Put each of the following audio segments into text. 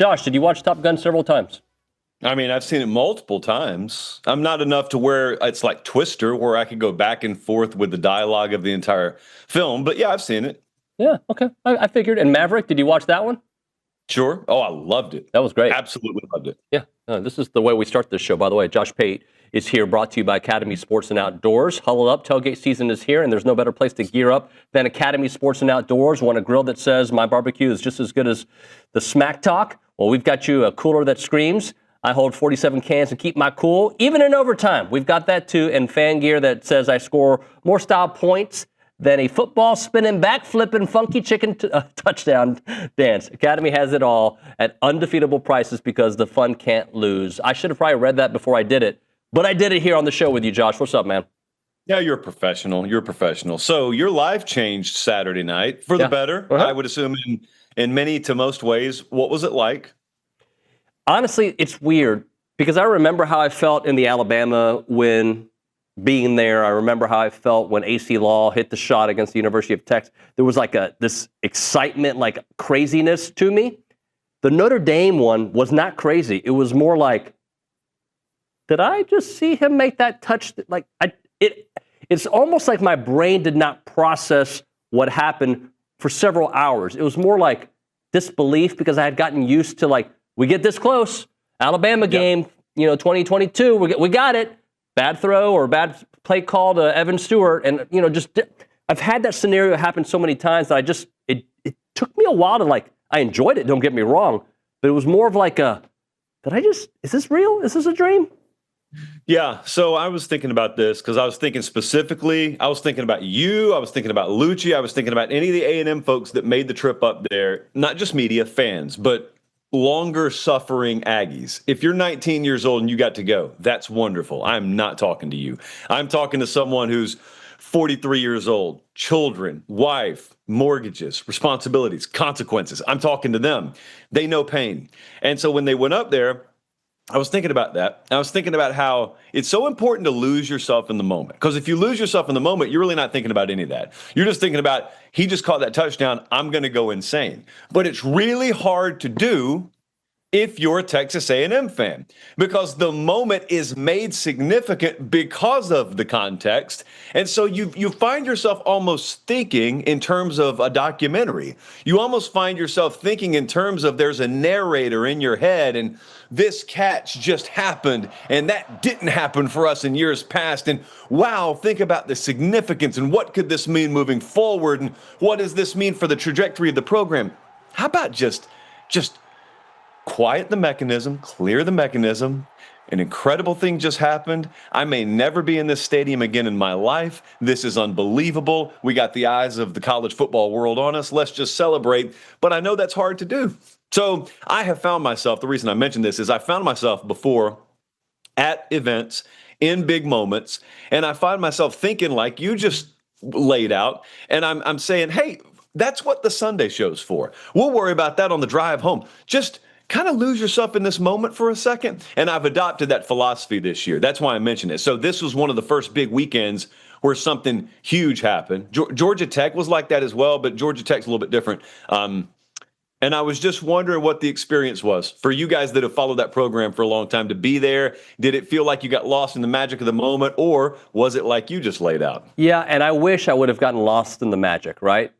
Josh, did you watch Top Gun several times? I mean, I've seen it multiple times. I'm not enough to where it's like Twister, where I could go back and forth with the dialogue of the entire film. But yeah, I've seen it. Yeah, okay. I figured. And Maverick, did you watch that one? Sure. Oh, I loved it. That was great. Absolutely loved it. Yeah. This is the way we start this show, by the way. Josh Pate is here, brought to you by Academy Sports and Outdoors. Huddle up. Tailgate season is here, and there's no better place to gear up than Academy Sports and Outdoors. Want a grill that says my barbecue is just as good as the smack talk? Well, we've got you a cooler that screams I hold 47 cans and keep my cool, even in overtime. We've got that, too, and fan gear that says I score more style points than a football spinning, back flipping, funky chicken touchdown dance. Academy has it all at undefeatable prices because the fun can't lose. I should have probably read that before I did it, but I did it here on the show with you, Josh. What's up, man? Yeah, you're a professional. You're a professional. So your life changed Saturday night for the better, I would assume, in many to most ways. What was it like? Honestly, it's weird because I remember how I felt in the Alabama win. Being there, I remember how I felt when AC Law hit the shot against the University of Texas. There was like this excitement, like craziness to me. The Notre Dame one was not crazy. It was more like, did I just see him make that touch? Like it's almost like my brain did not process what happened for several hours. It was more like disbelief because I had gotten used to like, we get this close, Alabama game, 2022, we got it. Bad throw or bad play call to Evan Stewart. And, I've had that scenario happen so many times that it took me a while to I enjoyed it, don't get me wrong, but it was more of like is this real? Is this a dream? Yeah, so I was thinking about this because I was thinking specifically, I was thinking about you, I was thinking about Lucci, I was thinking about any of the A&M folks that made the trip up there, not just media, fans, but longer suffering Aggies. If you're 19 years old and you got to go, that's wonderful. I'm not talking to you. I'm talking to someone who's 43 years old, children, wife, mortgages, responsibilities, consequences. I'm talking to them. They know pain. And so when they went up there, I was thinking about that. I was thinking about how it's so important to lose yourself in the moment. Because if you lose yourself in the moment, you're really not thinking about any of that. You're just thinking about, he just caught that touchdown, I'm going to go insane. But it's really hard to do if you're a Texas A&M fan, because the moment is made significant because of the context. And so you find yourself almost thinking in terms of a documentary. You almost find yourself thinking in terms of there's a narrator in your head and this catch just happened and that didn't happen for us in years past. And wow, think about the significance and what could this mean moving forward? And what does this mean for the trajectory of the program? How about just quiet the mechanism, clear the mechanism. An incredible thing just happened. I may never be in this stadium again in my life. This is unbelievable. We got the eyes of the college football world on us. Let's just celebrate. But I know that's hard to do. So I have found myself, the reason I mentioned this is I found myself before at events in big moments, and I find myself thinking like you just laid out, and I'm saying, hey, that's what the Sunday show's for. We'll worry about that on the drive home. Just kind of lose yourself in this moment for a second. And I've adopted that philosophy this year. That's why I mentioned it. So this was one of the first big weekends where something huge happened. Georgia Tech was like that as well, but Georgia Tech's a little bit different. And I was just wondering what the experience was for you guys that have followed that program for a long time to be there. Did it feel like you got lost in the magic of the moment, or was it like you just laid out? Yeah, and I wish I would have gotten lost in the magic, right?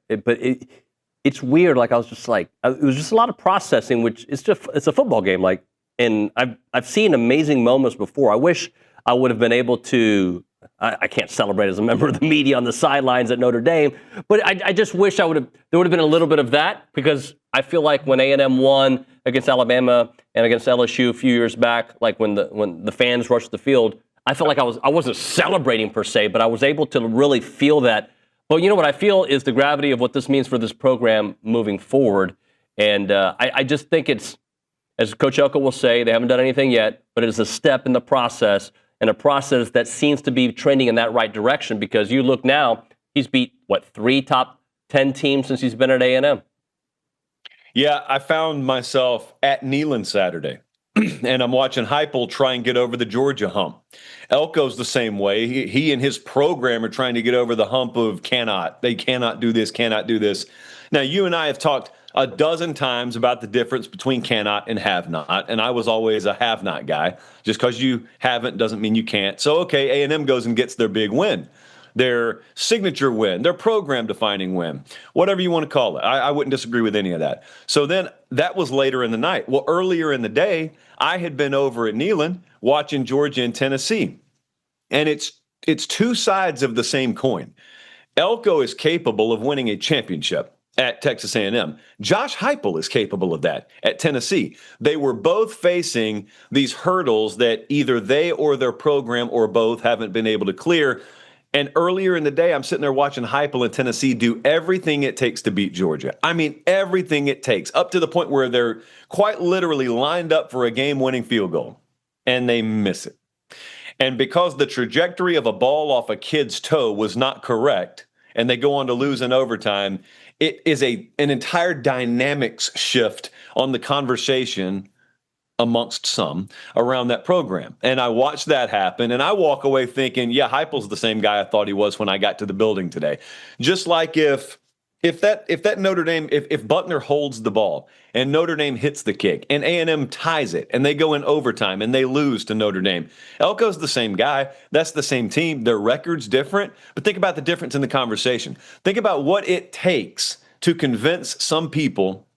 It's weird. Like I was just like, it was just a lot of processing, which it's a football game. Like, and I've seen amazing moments before. I wish I would have been able to. I can't celebrate as a member of the media on the sidelines at Notre Dame, but I just wish there would have been a little bit of that, because I feel like when A&M won against Alabama and against LSU a few years back, like when the fans rushed the field, I felt like I wasn't celebrating per se, but I was able to really feel that. But you know what I feel is the gravity of what this means for this program moving forward. And I just think it's, as Coach Elko will say, they haven't done anything yet, but it is a step in the process, and a process that seems to be trending in that right direction, because you look now, he's beat, 3 top 10 teams since he's been at A&M? Yeah, I found myself at Neyland Saturday. And I'm watching Heupel try and get over the Georgia hump. Elko's the same way. He and his program are trying to get over the hump of they cannot do this, cannot do this. Now, you and I have talked a dozen times about the difference between cannot and have not, and I was always a have not guy. Just because you haven't doesn't mean you can't. So, okay, A&M goes and gets their big win, their signature win, their program-defining win, whatever you want to call it. I wouldn't disagree with any of that. So then that was later in the night. Well, earlier in the day, I had been over at Neyland watching Georgia and Tennessee, and it's two sides of the same coin. Elko is capable of winning a championship at Texas A&M. Josh Heupel is capable of that at Tennessee. They were both facing these hurdles that either they or their program or both haven't been able to clear. And earlier in the day, I'm sitting there watching Heupel and Tennessee do everything it takes to beat Georgia. I mean, everything it takes, up to the point where they're quite literally lined up for a game-winning field goal, and they miss it. And because the trajectory of a ball off a kid's toe was not correct, and they go on to lose in overtime, it is an entire dynamics shift on the conversation amongst some around that program. And I watched that happen, and I walk away thinking, yeah, Heupel's the same guy I thought he was when I got to the building today. Just like if that Notre Dame, if Buckner holds the ball and Notre Dame hits the kick and A&M ties it and they go in overtime and they lose to Notre Dame, Elko's the same guy. That's the same team. Their record's different. But think about the difference in the conversation. Think about what it takes to convince some people,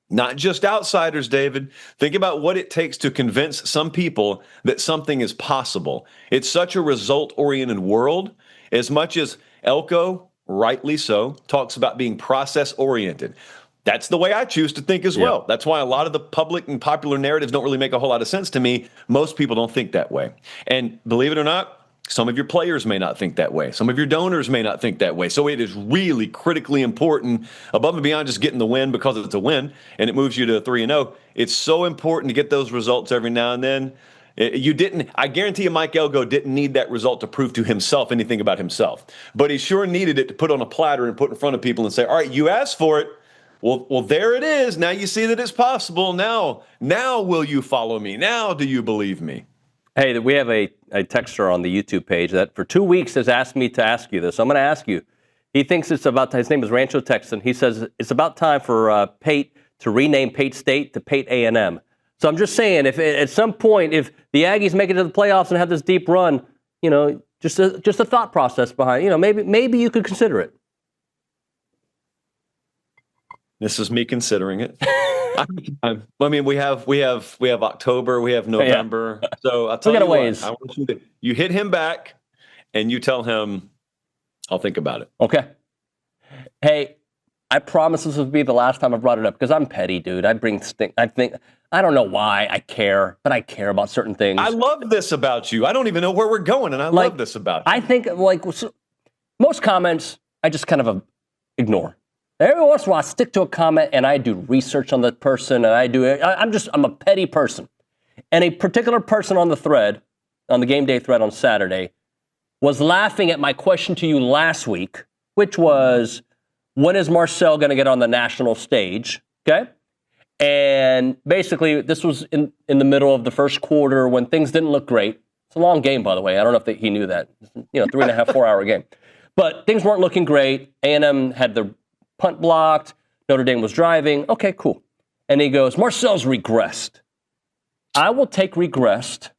not just outsiders, David. Think about what it takes to convince some people that something is possible. It's such a result-oriented world. As much as Elko, rightly so, talks about being process-oriented. That's the way I choose to think as well. That's why a lot of the public and popular narratives don't really make a whole lot of sense to me. Most people don't think that way. And believe it or not, some of your players may not think that way. Some of your donors may not think that way. So it is really critically important, above and beyond just getting the win because it's a win and it moves you to 3-0. It's so important to get those results every now and then. I guarantee you Mike Elko didn't need that result to prove to himself anything about himself. But he sure needed it to put on a platter and put in front of people and say, all right, you asked for it. Well, there it is. Now you see that it's possible. Now will you follow me? Now do you believe me? Hey, we have a texter on the YouTube page that for 2 weeks has asked me to ask you this. I'm going to ask you. He thinks it's about time. His name is Rancho Texan. He says it's about time for Pate to rename Pate State to Pate A&M. So I'm just saying, if at some point, if the Aggies make it to the playoffs and have this deep run, just a thought process behind, maybe you could consider it. This is me considering it. I mean, we have October, we have November. Yeah. So I'll tell you what, I want you hit him back and you tell him, I'll think about it. Okay. Hey, I promise this will be the last time I brought it up because I'm petty, dude. I don't know why I care, but I care about certain things. I love this about you. I don't even know where we're going, and I love this about you. I think, most comments, I just kind of ignore. Every once in a while, I stick to a comment, and I do research on the person, and I'm a petty person. And a particular person on the thread, on the game day thread on Saturday, was laughing at my question to you last week, which was, when is Marcel going to get on the national stage? Okay? And basically, this was in the middle of the first quarter when things didn't look great. It's a long game, by the way. I don't know if he knew that. 3.5, 4-hour game. But things weren't looking great. A&M had the punt blocked. Notre Dame was driving. Okay, cool. And he goes, Marcel's regressed. I will take regressed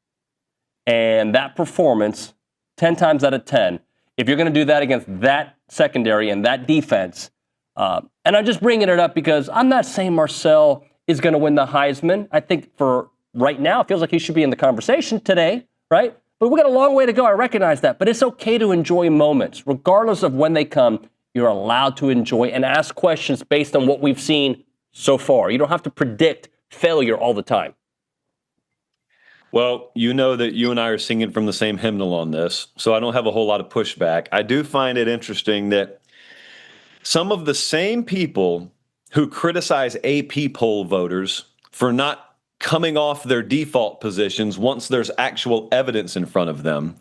and that performance 10 times out of 10 if you're going to do that against that secondary and that defense. And I'm just bringing it up because I'm not saying Marcel is going to win the Heisman. I think for right now, it feels like he should be in the conversation today, right? But we got a long way to go. I recognize that. But it's okay to enjoy moments. Regardless of when they come, you're allowed to enjoy and ask questions based on what we've seen so far. You don't have to predict failure all the time. Well, you know that you and I are singing from the same hymnal on this, so I don't have a whole lot of pushback. I do find it interesting that some of the same people who criticize AP poll voters for not coming off their default positions once there's actual evidence in front of them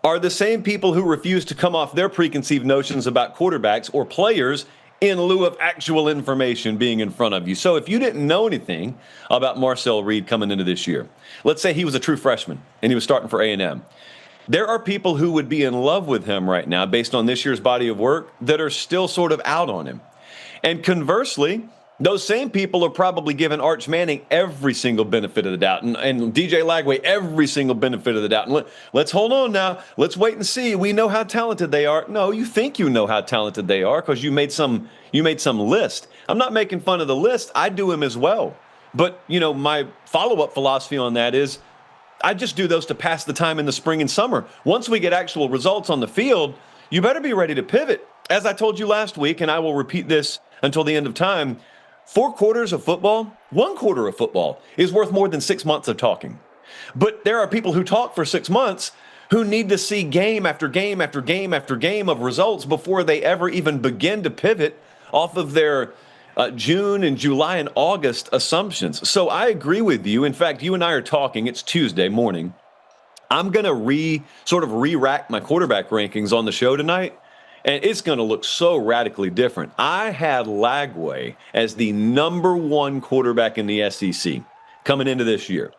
are the same people who refuse to come off their preconceived notions about quarterbacks or players in lieu of actual information being in front of you. So if you didn't know anything about Marcel Reed coming into this year, let's say he was a true freshman and he was starting for A&M, there are people who would be in love with him right now based on this year's body of work that are still sort of out on him. And conversely, Those same people are probably giving Arch Manning every single benefit of the doubt and DJ Lagway every single benefit of the doubt. And let's hold on now. Let's wait and see. We know how talented they are. No, you think you know how talented they are because you made some list. I'm not making fun of the list. I do them as well. But, my follow-up philosophy on that is I just do those to pass the time in the spring and summer. Once we get actual results on the field, you better be ready to pivot. As I told you last week, and I will repeat this until the end of time, 4 quarters of football, 1 quarter of football is worth more than 6 months of talking. But there are people who talk for 6 months who need to see game after game after game after game of results before they ever even begin to pivot off of their June and July and August assumptions. So I agree with you. In fact, you and I are talking. It's Tuesday morning. I'm going to re-rack my quarterback rankings on the show tonight, and it's going to look so radically different. I had Lagway as the number 1 quarterback in the SEC coming into this year.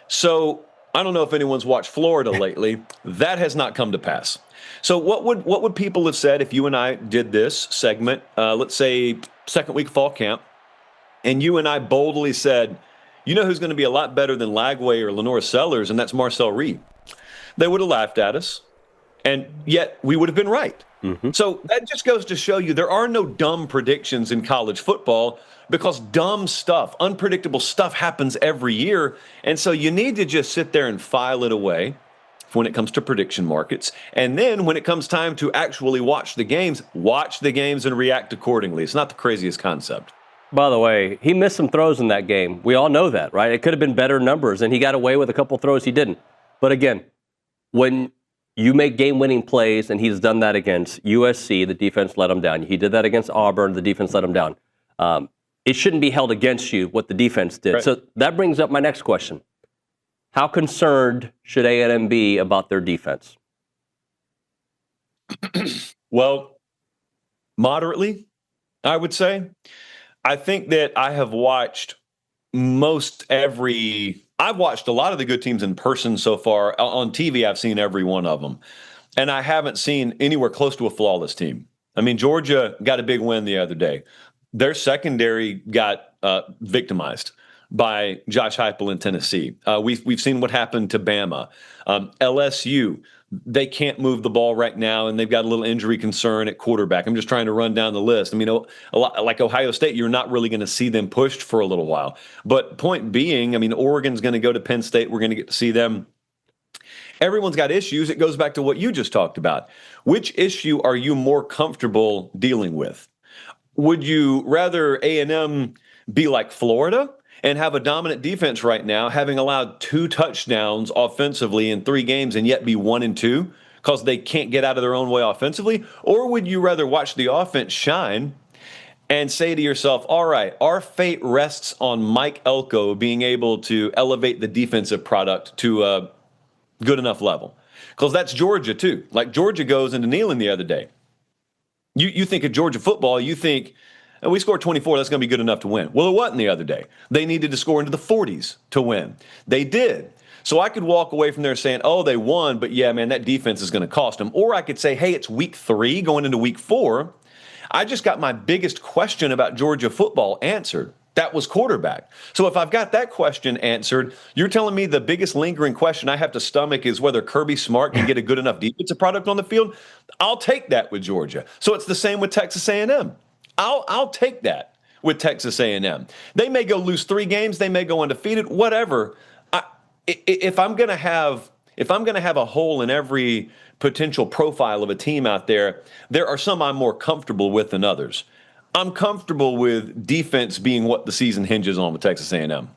So I don't know if anyone's watched Florida lately. That has not come to pass. So what would people have said if you and I did this segment, let's say second week fall camp, and you and I boldly said, you know who's going to be a lot better than Lagway or Lenore Sellers, and that's Marcel Reed. They would have laughed at us, and yet we would have been right. Mm-hmm. So that just goes to show you there are no dumb predictions in college football because dumb stuff, unpredictable stuff happens every year. And so you need to just sit there and file it away when it comes to prediction markets. And then when it comes time to actually watch the games and react accordingly. It's not the craziest concept. By the way, he missed some throws in that game. We all know that, right? It could have been better numbers, and he got away with a couple throws he didn't. But again, when you make game-winning plays, and he's done that against USC, the defense let him down. He did that against Auburn, the defense let him down. It shouldn't be held against you what the defense did. Right. So that brings up my next question. How concerned should A&M be about their defense? Well, moderately, I would say. I think that I have watched I've watched a lot of the good teams in person so far. On TV, I've seen every one of them. And I haven't seen anywhere close to a flawless team. I mean, Georgia got a big win the other day. Their secondary got victimized by Josh Pate in Tennessee. We've seen what happened to Bama. LSU, they can't move the ball right now, and they've got a little injury concern at quarterback. I'm just trying to run down the list. I mean, a lot, like Ohio State, you're not really going to see them pushed for a little while. But point being, I mean, Oregon's going to go to Penn State. We're going to get to see them. Everyone's got issues. It goes back to what you just talked about. Which issue are you more comfortable dealing with? Would you rather A&M be like Florida and have a dominant defense right now, having allowed 2 touchdowns offensively in 3 games and yet be 1-2 because they can't get out of their own way offensively? Or would you rather watch the offense shine and say to yourself, all right, our fate rests on Mike Elko being able to elevate the defensive product to a good enough level? Because that's Georgia too. Like Georgia goes into Neyland the other day. You think of Georgia football, you think, we scored 24, that's going to be good enough to win. Well, it wasn't the other day. They needed to score into the 40s to win. They did. So I could walk away from there saying, oh, they won, but yeah, man, that defense is going to cost them. Or I could say, hey, it's week 3 going into week 4. I just got my biggest question about Georgia football answered. That was quarterback. So if I've got that question answered, you're telling me the biggest lingering question I have to stomach is whether Kirby Smart can get a good enough defensive product on the field? I'll take that with Georgia. So it's the same with Texas A&M. I'll take that with Texas A&M. They may go lose 3 games, they may go undefeated, whatever. If I'm going to have a hole in every potential profile of a team out there, there are some I'm more comfortable with than others. I'm comfortable with defense being what the season hinges on with Texas A&M.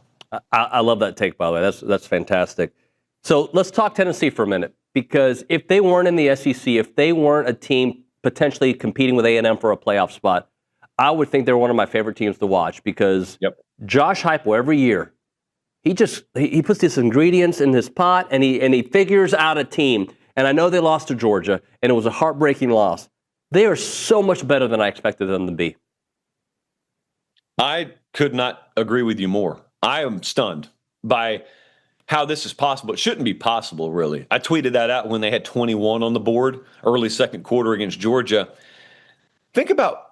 I love that take, by the way. That's fantastic. So let's talk Tennessee for a minute, because if they weren't in the SEC, if they weren't a team potentially competing with A&M for a playoff spot, I would think they're one of my favorite teams to watch, because Josh Heupel every year, he puts these ingredients in his pot and he figures out a team. And I know they lost to Georgia, and it was a heartbreaking loss. They are so much better than I expected them to be. I could not agree with you more. I am stunned by how this is possible. It shouldn't be possible, really. I tweeted that out when they had 21 on the board early second quarter against Georgia. Think about,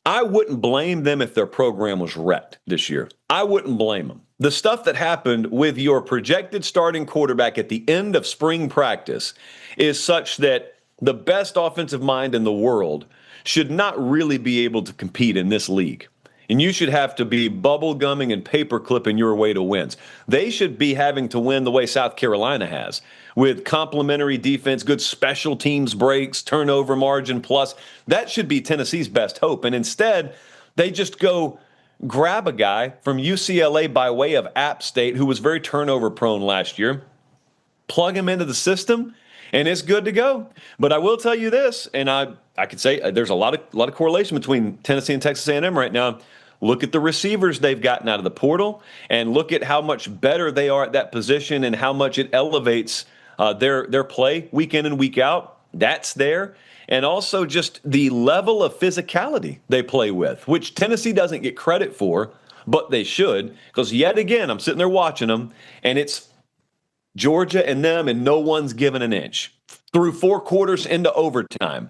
I wouldn't blame them if their program was wrecked this year. I wouldn't blame them. The stuff that happened with your projected starting quarterback at the end of spring practice is such that the best offensive mind in the world should not really be able to compete in this league. And you should have to be bubble gumming and paper clipping your way to wins. They should be having to win the way South Carolina has, with complementary defense, good special teams breaks, turnover margin plus. That should be Tennessee's best hope. And instead, they just go grab a guy from UCLA by way of App State who was very turnover prone last year, plug him into the system, and it's good to go. But I will tell you this, and I could say there's a lot of correlation between Tennessee and Texas A&M right now. Look at the receivers they've gotten out of the portal, and look at how much better they are at that position and how much it elevates their play week in and week out. That's there. And also just the level of physicality they play with, which Tennessee doesn't get credit for, but they should, because yet again, I'm sitting there watching them, and it's Georgia and them, and no one's given an inch. Through 4 quarters into overtime,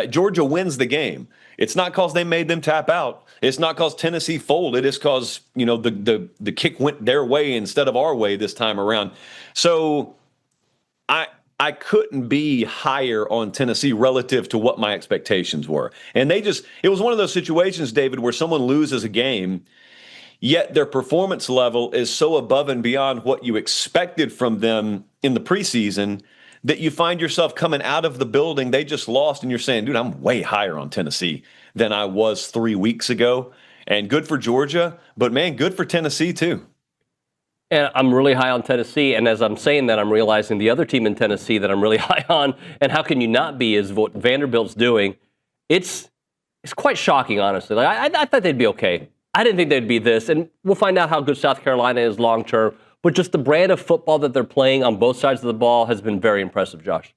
Georgia wins the game. It's not because they made them tap out. It's not because Tennessee folded. It's because, the kick went their way instead of our way this time around. So I couldn't be higher on Tennessee relative to what my expectations were. And it was one of those situations, David, where someone loses a game, yet their performance level is so above and beyond what you expected from them in the preseason that you find yourself coming out of the building they just lost, and you're saying, dude, I'm way higher on Tennessee than I was 3 weeks ago. And good for Georgia, but man, good for Tennessee too. And I'm really high on Tennessee, and as I'm saying that, I'm realizing the other team in Tennessee that I'm really high on, and how can you not be, is what Vanderbilt's doing. It's quite shocking, honestly. Like I thought they'd be okay. I didn't think they'd be this, and we'll find out how good South Carolina is long term. But just the brand of football that they're playing on both sides of the ball has been very impressive, Josh.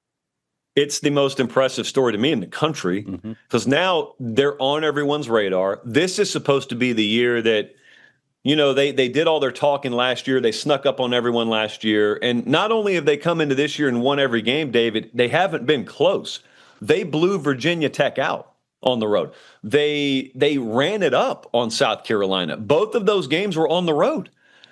It's the most impressive story to me in the country, because now they're on everyone's radar. This is supposed to be the year that, they did all their talking last year. They snuck up on everyone last year. And not only have they come into this year and won every game, David, they haven't been close. They blew Virginia Tech out on the road. They ran it up on South Carolina. Both of those games were on the road.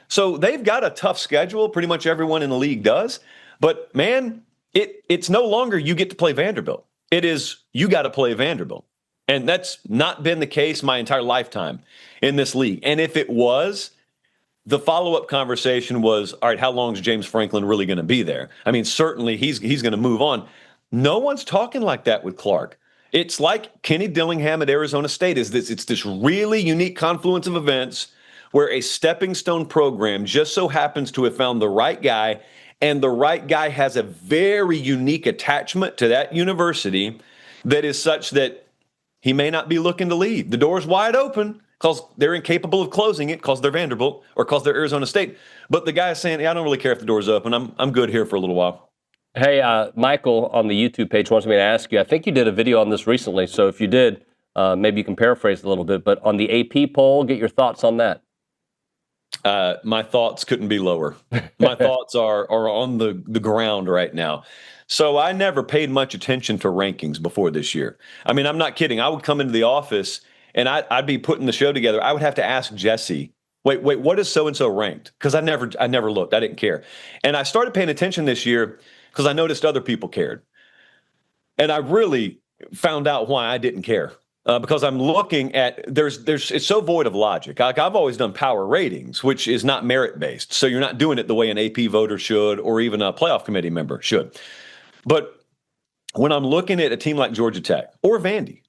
So they've got a tough schedule. Pretty much everyone in the league does. But, man, it's no longer you get to play Vanderbilt. It is you got to play Vanderbilt. And that's not been the case my entire lifetime in this league. And if it was, the follow-up conversation was, all right, how long is James Franklin really going to be there? I mean, certainly he's going to move on. No one's talking like that with Clark. It's like Kenny Dillingham at Arizona State. It's this really unique confluence of events where a stepping stone program just so happens to have found the right guy, and the right guy has a very unique attachment to that university that is such that he may not be looking to leave. The door's wide open because they're incapable of closing it because they're Vanderbilt or because they're Arizona State. But the guy's saying, I don't really care if the door's open. I'm good here for a little while. Hey, Michael on the YouTube page wants me to ask you, I think you did a video on this recently, so if you did, maybe you can paraphrase a little bit, but on the AP poll, get your thoughts on that. My thoughts couldn't be lower. My thoughts are on the ground right now. So I never paid much attention to rankings before this year. I mean, I'm not kidding. I would come into the office and I'd be putting the show together. I would have to ask Jesse, wait, what is so-and-so ranked? Because I never looked. I didn't care. And I started paying attention this year because I noticed other people cared. And I really found out why I didn't care. Because I'm looking at it's so void of logic. Like I've always done power ratings, which is not merit based. So you're not doing it the way an AP voter should, or even a playoff committee member should. But when I'm looking at a team like Georgia Tech or Vandy,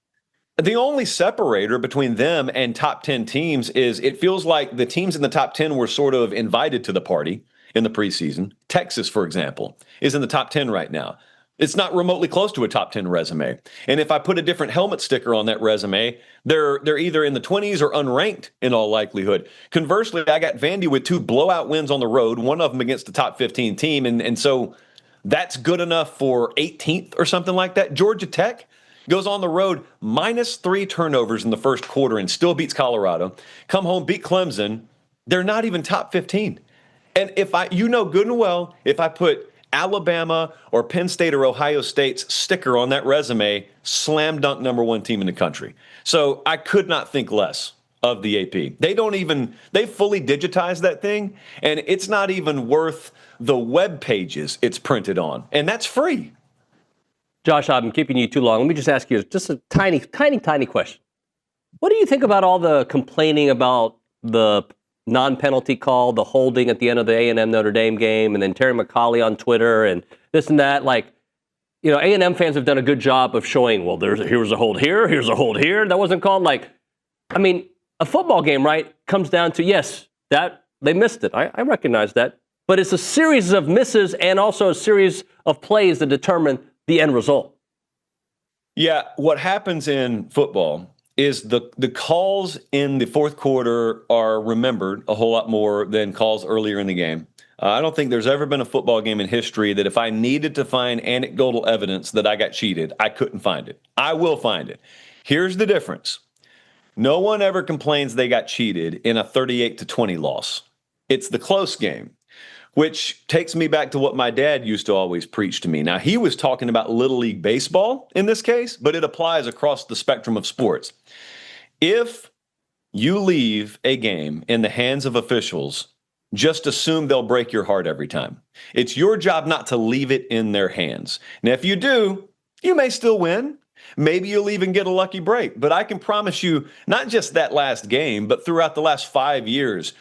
the only separator between them and top 10 teams is it feels like the teams in the top 10 were sort of invited to the party in the preseason. Texas, for example, is in the top 10 right now. It's not remotely close to a top 10 resume. And if I put a different helmet sticker on that resume, they're either in the 20s or unranked in all likelihood. Conversely, I got Vandy with 2 blowout wins on the road, one of them against the top 15 team. And so that's good enough for 18th or something like that. Georgia Tech goes on the road, -3 turnovers in the first quarter and still beats Colorado. Come home, beat Clemson. They're not even top 15. And good and well, if I put Alabama or Penn State or Ohio State's sticker on that resume, slam dunk #1 team in the country. So I could not think less of the AP. They fully digitized that thing, and it's not even worth the web pages it's printed on, and that's free. Josh, I'm keeping you too long. Let me just ask you just a tiny question. What do you think about all the complaining about the non-penalty call, the holding at the end of the A&M Notre Dame game, and then Terry McCauley on Twitter and this and that? Like, you know, A&M fans have done a good job of showing, well, here's a hold here, here's a hold here. That wasn't called. Like, I mean, a football game, right, comes down to, yes, that they missed it. I recognize that. But it's a series of misses and also a series of plays that determine the end result. Yeah, what happens in football is the calls in the fourth quarter are remembered a whole lot more than calls earlier in the game. I don't think there's ever been a football game in history that if I needed to find anecdotal evidence that I got cheated, I couldn't find it. I will find it. Here's the difference. No one ever complains they got cheated in a 38-20 loss. It's the close game, which takes me back to what my dad used to always preach to me. Now, he was talking about Little League Baseball in this case, but it applies across the spectrum of sports. If you leave a game in the hands of officials, just assume they'll break your heart every time. It's your job not to leave it in their hands. Now, if you do, you may still win. Maybe you'll even get a lucky break. But I can promise you, not just that last game, but throughout the last 5 years,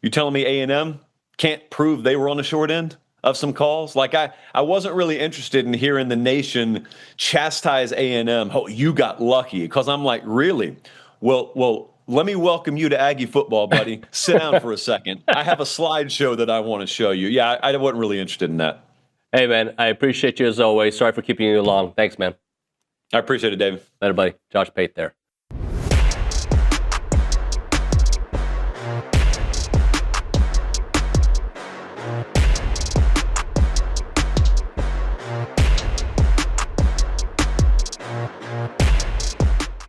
you telling me A&M can't prove they were on the short end of some calls? Like, I wasn't really interested in hearing the nation chastise A&M. Oh, you got lucky. Because I'm like, really? Well, let me welcome you to Aggie football, buddy. Sit down for a second. I have a slideshow that I want to show you. Yeah, I wasn't really interested in that. Hey, man, I appreciate you as always. Sorry for keeping you long. Thanks, man. I appreciate it, David. Later, buddy. Josh Pate there.